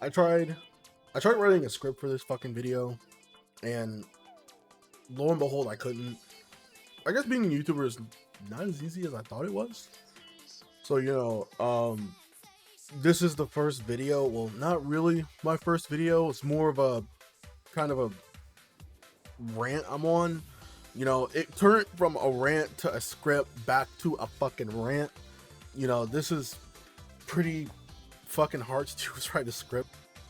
I tried writing a script for this fucking video, and lo and behold, I couldn't. I guess being a YouTuber is not as easy as I thought it was. So this is the first video. Well, not really my first video. It's more of a kind of a rant I'm on. It turned from a rant to a script back to a fucking rant. This is pretty fucking hard to write a script,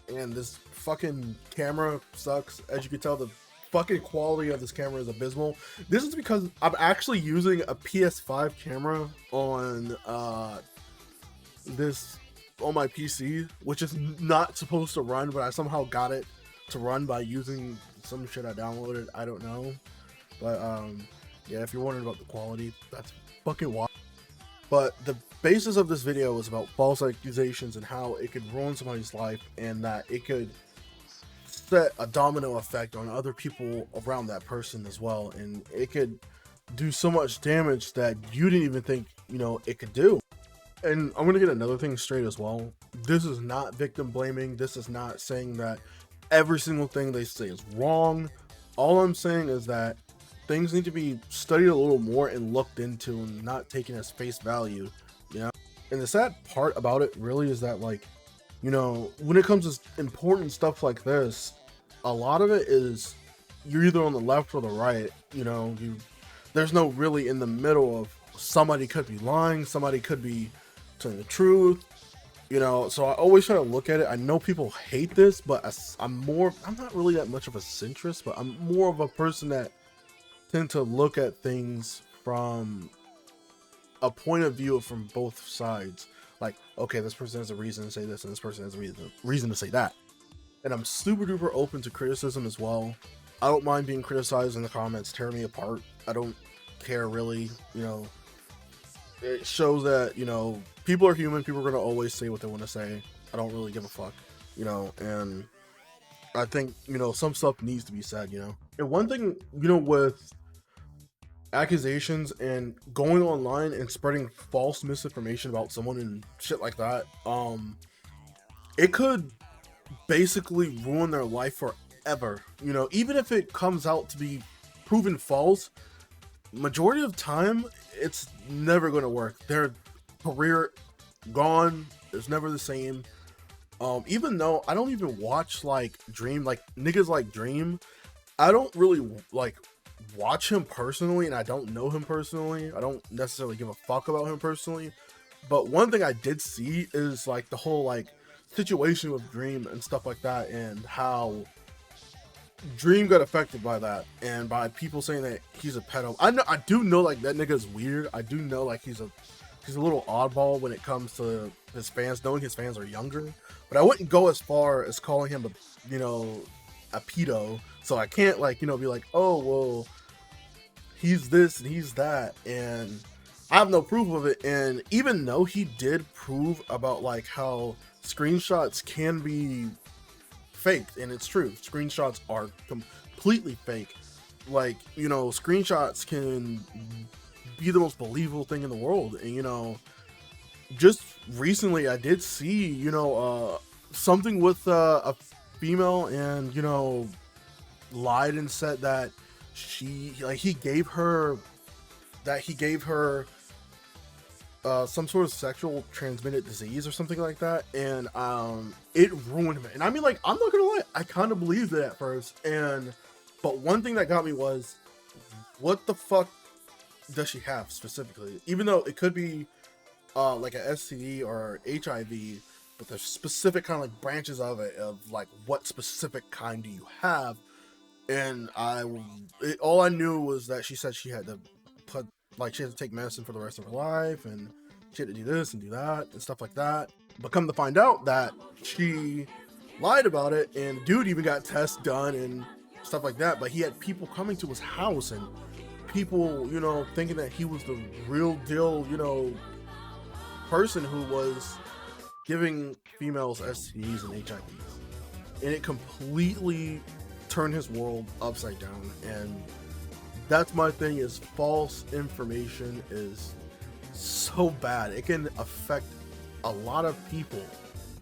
and this fucking camera sucks. As you can tell, the fucking quality of this camera is abysmal. This is because I'm actually using a PS5 camera on my PC, which is not supposed to run, but I somehow got it to run by using some shit I downloaded. I don't know, but yeah, if you're wondering about the quality, that's fucking wild. But the basis of this video is about false accusations and how it could ruin somebody's life, and that it could set a domino effect on other people around that person as well, and it could do so much damage that you didn't even think it could do. And I'm gonna get another thing straight as well. This is not victim blaming. This is not saying that every single thing they say is wrong. All I'm saying is that things need to be studied a little more and looked into, and not taken as face value. And the sad part about it really is that, like, when it comes to important stuff like this, a lot of it is you're either on the left or the right. There's no really in the middle of somebody could be lying, somebody could be telling the truth. So I always try to look at it. I know people hate this, but I'm not really that much of a centrist, but I'm more of a person that tend to look at things from a point of view from both sides. Like, okay, this person has a reason to say this, and this person has a reason to say that. And I'm super duper open to criticism as well. I don't mind being criticized in the comments. Tear me apart. I don't care really. It shows that people are human. People are gonna always say what they want to say. I don't really give a fuck. And I think some stuff needs to be said. And one thing with accusations and going online and spreading false misinformation about someone and shit like that, it could basically ruin their life forever. Even if it comes out to be proven false, majority of time it's never going to work. Their career gone. It's never the same. Even though I don't even watch like Dream, like niggas like Dream, I don't really like watch him personally, and I don't know him personally. I don't necessarily give a fuck about him personally. But one thing I did see is like the whole like situation with Dream and stuff like that, and how Dream got affected by that, and by people saying that he's a pedo. I do know like that nigga is weird. I do know like he's a little oddball when it comes to his fans, knowing his fans are younger. But I wouldn't go as far as calling him a pedo. So I can't like be like, oh well, he's this and he's that, and I have no proof of it. And even though he did prove about like how screenshots can be faked, and it's true, screenshots are completely fake. Like screenshots can be the most believable thing in the world. And just recently I did see something with a female, and lied and said that he gave her some sort of sexual transmitted disease or something like that, and it ruined him. And I mean, like, I'm not gonna lie, I kind of believed it at first, but one thing that got me was, what the fuck does she have specifically? Even though it could be like a STD or HIV, but there's specific kind of like branches of it, of like what specific kind do you have. And all I knew was that she said she had to she had to take medicine for the rest of her life, and she had to do this and do that and stuff like that. But come to find out that she lied about it, and dude even got tests done and stuff like that. But he had people coming to his house, and people, thinking that he was the real deal, person who was giving females STDs and HIVs. And it completely turned his world upside down. And that's my thing, is false information is so bad. It can affect a lot of people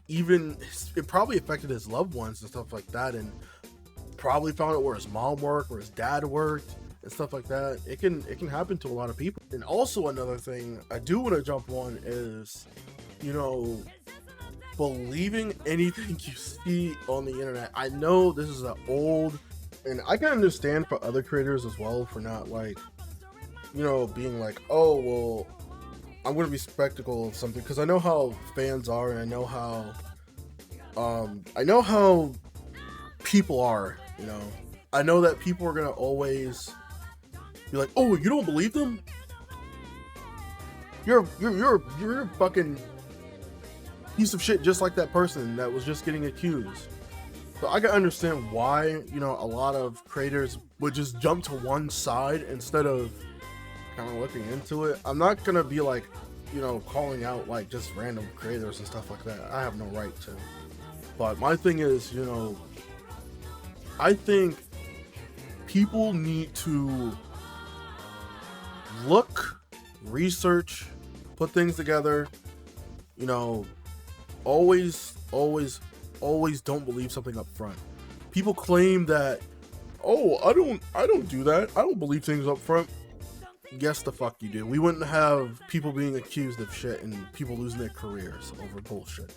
even it probably affected his loved ones and stuff like that, and probably found out where his mom worked, where his dad worked, and stuff like that. It can happen to a lot of people. And also another thing I do want to jump on is, you know, believing anything you see on the internet. I know this is an old, and I can understand for other creators as well for not like, you know, being like, oh well, I'm gonna be skeptical of something, because I know how fans are, and I know how people are, you know. I know that people are gonna always be like, oh, you don't believe them? You're a fucking piece of shit, just like that person that was just getting accused. So I can understand why, you know, a lot of creators would just jump to one side instead of kind of looking into it. I'm not gonna be like, you know, calling out like just random creators and stuff like that. I have no right to. But my thing is, you know, I think people need to look, research, put things together, you know, always don't believe something up front. People claim that, oh, I don't do that. I don't believe things up front. Yes, the fuck you do. We wouldn't have people being accused of shit and people losing their careers over bullshit.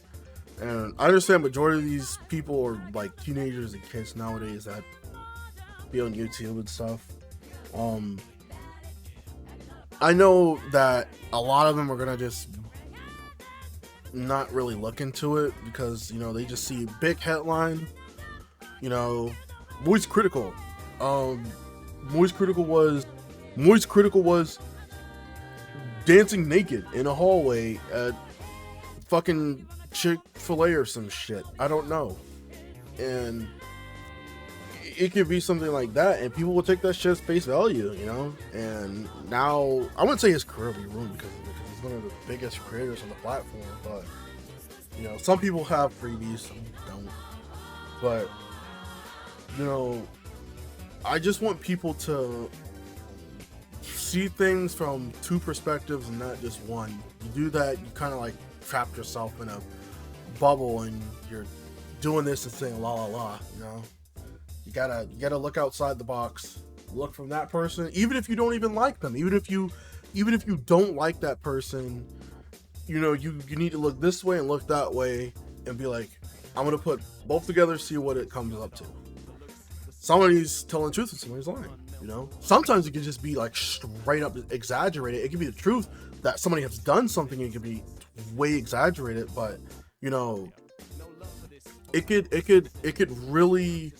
And I understand majority of these people are like teenagers and kids nowadays that be on YouTube and stuff. I know that a lot of them are gonna just not really look into it because, you know, they just see big headline, you know, Moist Critical. Moist Critical was dancing naked in a hallway at fucking Chick-fil-A or some shit. I don't know. And it could be something like that, and people will take that shit as face value, you know? And now, I wouldn't say his career will be ruined because he's one of the biggest creators on the platform, but, you know, some people have freebies, some don't. But, you know, I just want people to see things from two perspectives and not just one. You do that, you kind of like trap yourself in a bubble and you're doing this and saying la la la, you know? You gotta look outside the box, look from that person, even if you don't even like them, even if you don't like that person, you know, you need to look this way and look that way and be like, I'm gonna put both together, see what it comes up to. Somebody's telling the truth and somebody's lying, you know? Sometimes it can just be like straight up exaggerated. It could be the truth that somebody has done something, and it could be way exaggerated, but, you know, it could really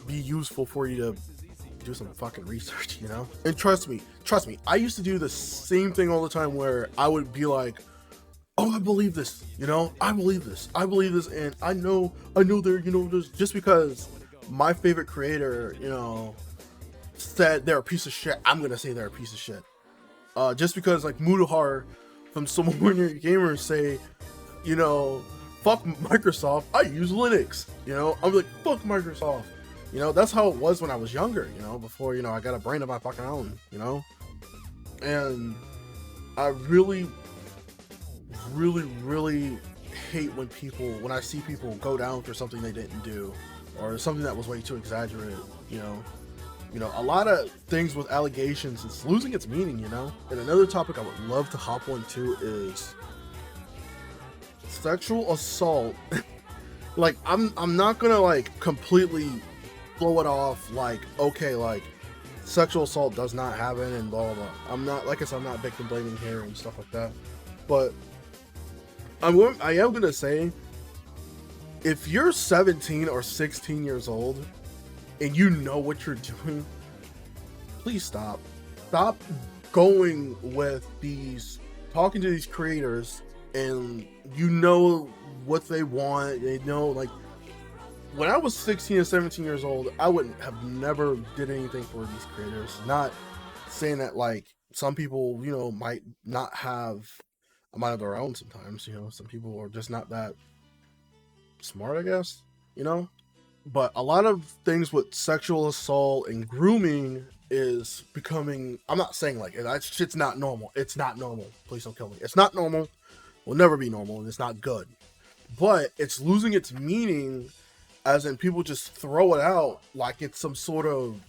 be useful for you to do some fucking research, you know? And trust me, I used to do the same thing all the time where I would be like, oh, I believe this, you know? I believe this, and I know they're, you know, just because my favorite creator, you know, said they're a piece of shit, I'm gonna say they're a piece of shit. Just because like Mudahar from Someone Your Gamers say, you know, fuck Microsoft, I use Linux, you know? I'm like, fuck Microsoft. You know, that's how it was when I was younger, you know, before, you know, I got a brain of my fucking own, you know? And I really hate when I see people go down for something they didn't do, or something that was way too exaggerated, you know? You know, a lot of things with allegations, it's losing its meaning, you know? And another topic I would love to hop on to is sexual assault. Like, I'm not gonna, like, completely blow it off, like, okay, like, sexual assault does not happen and blah, blah, blah. I'm not, like I said, I'm not victim blaming here and stuff like that. But I am gonna say, if you're 17 or 16 years old and you know what you're doing, please stop. Stop going with talking to these creators, and you know what they want. They know, like, when I was 16 and 17 years old, I wouldn't have never did anything for these creators. Not saying that, like, some people, you know, might not have a mind of their own sometimes, you know, some people are just not that smart, I guess, you know? But a lot of things with sexual assault and grooming is becoming, I'm not saying like, that shit's not normal. It's not normal. Please don't kill me. It's not normal. Will never be normal, and it's not good. but it's losing its meaning, as in people just throw it out like it's some sort of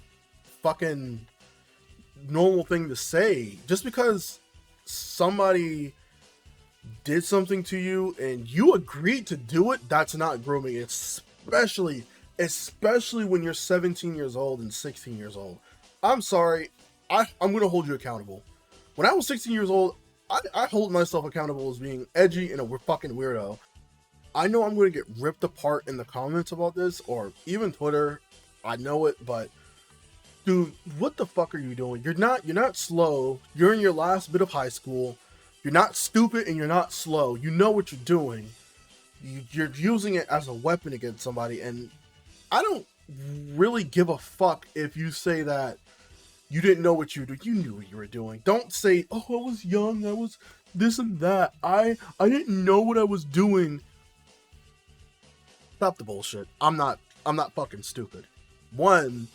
fucking normal thing to say. Just because somebody did something to you and you agreed to do it, that's not grooming. Especially when you're 17 years old and 16 years old. I'm sorry, I'm gonna hold you accountable. When I was 16 years old, I hold myself accountable as being edgy and a fucking weirdo. I know I'm gonna get ripped apart in the comments about this, or even Twitter. I know it, but dude, what the fuck are you doing? You're not slow. You're in your last bit of high school. You're not stupid and you're not slow. You know what you're doing. You're using it as a weapon against somebody, and I don't really give a fuck if you say that you didn't know what you were doing. You knew what you were doing. Don't say, oh, I was young, I was this and that. I didn't know what I was doing. Stop the bullshit. I'm not fucking stupid. One,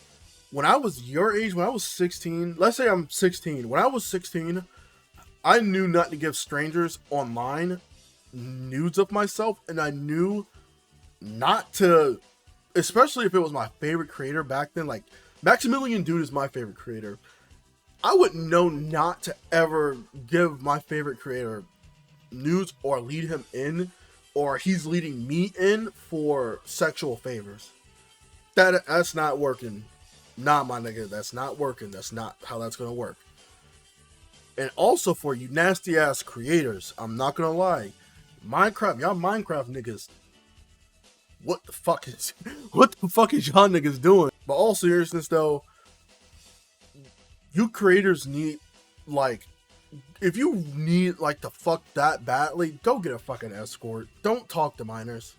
when I was your age, when I was 16, let's say I'm 16. When I was 16, I knew not to give strangers online nudes of myself, and I knew not to, especially if it was my favorite creator back then. Like, Maximilian Dude is my favorite creator. I would know not to ever give my favorite creator nudes or lead him in, or he's leading me in for sexual favors. That's not working. Nah, my nigga, that's not working. That's not how that's gonna work. And also for you nasty ass creators, I'm not gonna lie, y'all Minecraft niggas, what the fuck is y'all niggas doing? But all seriousness though, you creators need, like, if you need like to fuck that badly, go get a fucking escort. Don't talk to minors.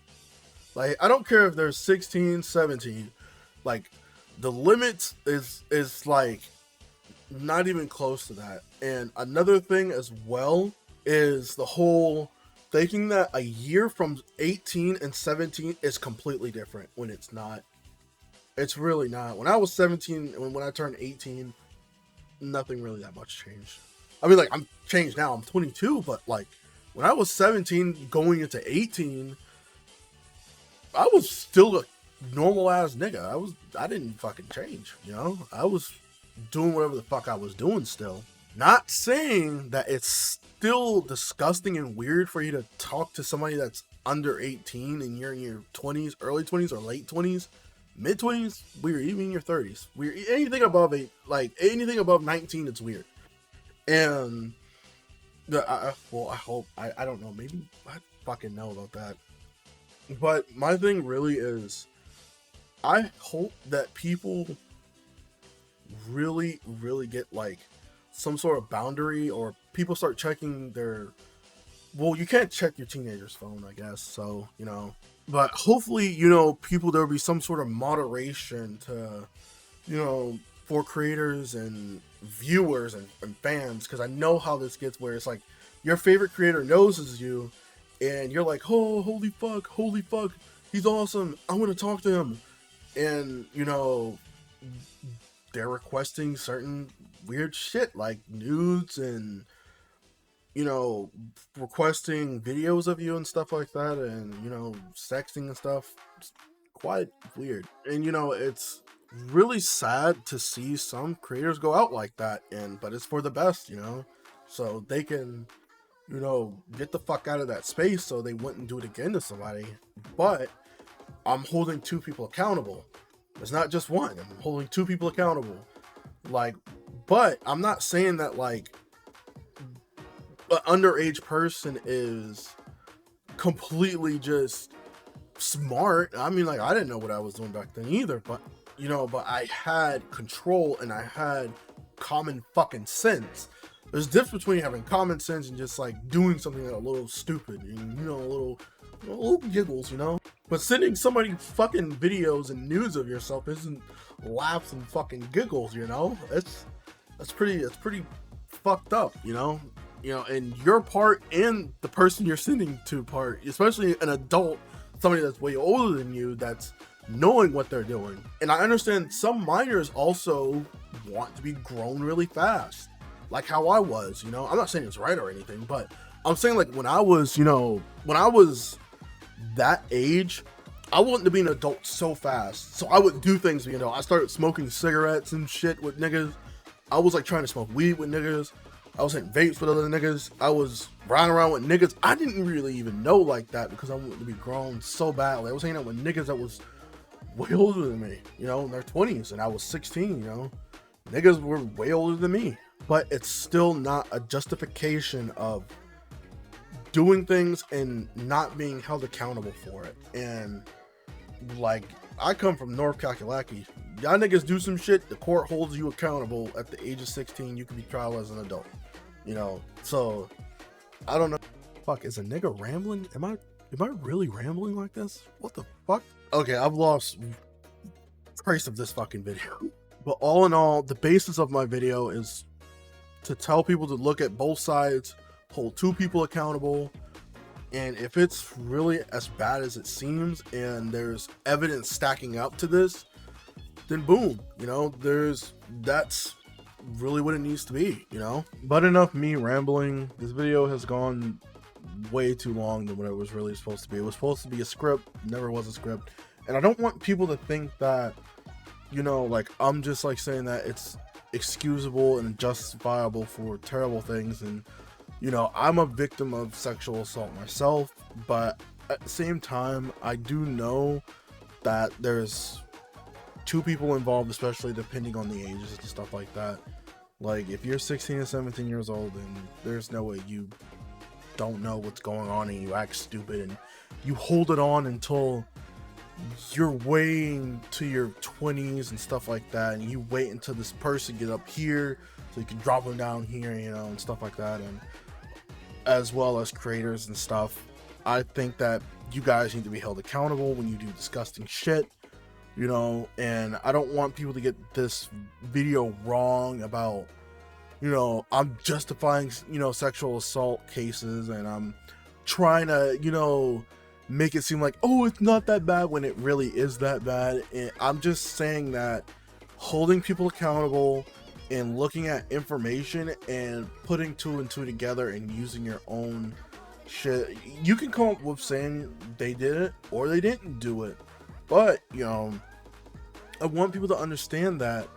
Like, I don't care if they're 16, 17. Like, the limit is like not even close to that. And another thing as well is the whole thinking that a year from 18 and 17 is completely different, when it's not. It's really not. When I was 17, when I turned 18, nothing really that much changed. I mean, like, I'm changed now. I'm 22, but like when I was 17 going into 18, I was still a normal ass nigga. I didn't fucking change, you know? I was doing whatever the fuck I was doing still. Not saying that it's still disgusting and weird for you to talk to somebody that's under 18 and you're in your 20s, early 20s or late 20s, mid 20s, weird. Even in your 30s, weird. Anything above anything above 19, it's weird. And I hope, I don't know, maybe I fucking know about that. But my thing really is, I hope that people really, really get like some sort of boundary, or people start checking their, well, you can't check your teenager's phone, I guess, so, you know, but hopefully, you know, there'll be some sort of moderation to, you know, for creators and viewers and fans, because I know how this gets, where it's like your favorite creator noses you and you're like, oh, holy fuck, he's awesome, I want to talk to him, and, you know, they're requesting certain weird shit like nudes and, you know, requesting videos of you and stuff like that, and, you know, sexting and stuff. It's quite weird. And, you know, it's really sad to see some creators go out like that, but it's for the best, you know, so they can, you know, get the fuck out of that space so they wouldn't do it again to somebody. But I'm holding two people accountable. It's not just one. I'm holding two people accountable. Like, but I'm not saying that like an underage person is completely just smart. I mean, like, I didn't know what I was doing back then either, but, you know, but I had control and I had common fucking sense. There's a difference between having common sense and just like doing something a little stupid and, you know, a little giggles, you know. But sending somebody fucking videos and news of yourself isn't laughs and fucking giggles, you know. It's pretty fucked up, you know. You know, and your part and the person you're sending to part, especially an adult, somebody that's way older than you, that's knowing what they're doing. And I understand some minors also want to be grown really fast, like how I was, you know. I'm not saying it's right or anything, but I'm saying, like, when I was, you know, when I was that age, I wanted to be an adult so fast. So I would do things, you know, I started smoking cigarettes and shit with niggas. I was like trying to smoke weed with niggas. I was hitting vapes with other niggas. I was riding around with niggas I didn't really even know like that because I wanted to be grown so badly. I was hanging out with niggas that was way older than me, you know, in their 20s, and I was 16, you know. Niggas were way older than me. But it's still not a justification of doing things and not being held accountable for it. And like, I come from North Kakalaki. Y'all niggas do some shit, the court holds you accountable at the age of 16. You can be trial as an adult, you know. So I don't know. Fuck, is a nigga rambling? Am I really rambling like this? What the fuck? Okay, I've lost trace of this fucking video. But all in all, the basis of my video is to tell people to look at both sides, hold two people accountable, and if it's really as bad as it seems and there's evidence stacking up to this, then boom, you know, that's really what it needs to be, you know. But enough me rambling. This video has gone way too long than what it was really supposed to be. It was supposed to be a script, never was a script. And I don't want people to think that, you know, like I'm just like saying that it's excusable and justifiable for terrible things. And you know, I'm a victim of sexual assault myself, but at the same time I do know that there's two people involved, especially depending on the ages and stuff like that. Like if you're 16 and 17 years old, then there's no way you don't know what's going on and you act stupid and you hold it on until you're way to your 20s and stuff like that, and you wait until this person get up here so you can drop them down here, you know, and stuff like that. And as well as creators and stuff, I think that you guys need to be held accountable when you do disgusting shit, you know. And I don't want people to get this video wrong about, you know, I'm justifying, you know, sexual assault cases and I'm trying to, you know, make it seem like, oh, it's not that bad when it really is that bad. And I'm just saying that holding people accountable and looking at information and putting two and two together and using your own shit, you can come up with saying they did it or they didn't do it. But, you know, I want people to understand that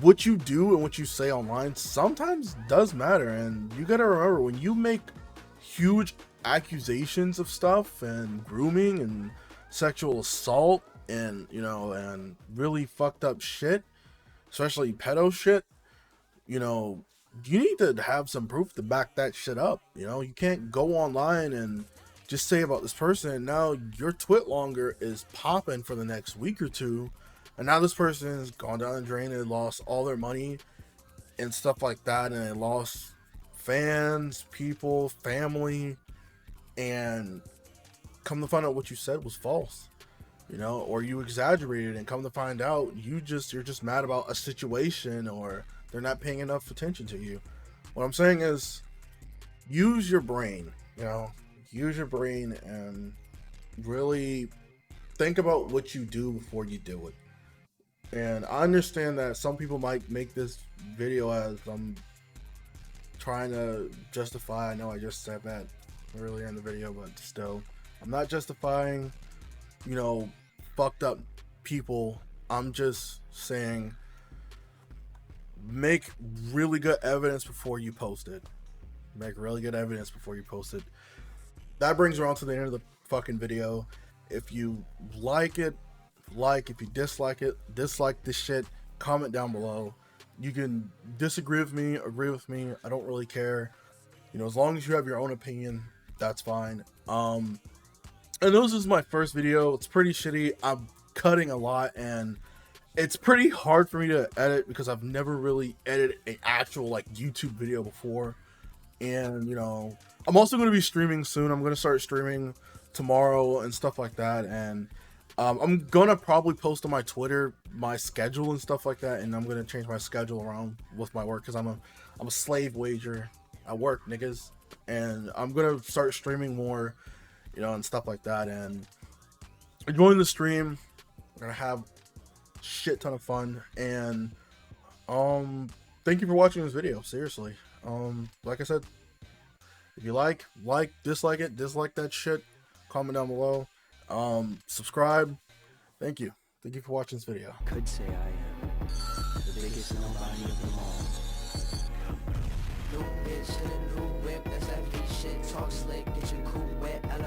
what you do and what you say online sometimes does matter. And you gotta remember, when you make huge accusations of stuff and grooming and sexual assault and, you know, and really fucked up shit, especially pedo shit, you know, you need to have some proof to back that shit up. You know, you can't go online and just say about this person and now your twit longer is popping for the next week or two, and now this person has gone down the drain and lost all their money and stuff like that, and they lost fans, people, family, and come to find out what you said was false, you know, or you exaggerated, and come to find out you're just mad about a situation, or they're not paying enough attention to you. What I'm saying is, use your brain, you know, use your brain and really think about what you do before you do it. And I understand that some people might make this video as I'm trying to justify. I know I just said that earlier in the video, but still, I'm not justifying, you know, fucked up people. I'm just saying, make really good evidence before you post it. Make really good evidence before you post it. That brings around to the end of the fucking video. If you like it, like. If you dislike it, dislike this shit. Comment down below. You can disagree with me, agree with me. I don't really care. You know, as long as you have your own opinion, that's fine. And this is my first video. It's pretty shitty. I'm cutting a lot, and it's pretty hard for me to edit because I've never really edited an actual like YouTube video before. And you know, I'm also going to be streaming soon. I'm going to start streaming tomorrow and stuff like that. And I'm gonna probably post on my Twitter my schedule and stuff like that, and I'm gonna change my schedule around with my work because I'm a slave wager. I work, niggas, and I'm gonna start streaming more, you know, and stuff like that. And join the stream. We're gonna have a shit ton of fun. And thank you for watching this video. Seriously, like I said, if you like, dislike it, dislike that shit. comment down below, subscribe. Thank you for watching this video. Could say I am the biggest nobody of them all. New bitch in a new whip, that's that bitch shit, talk slick.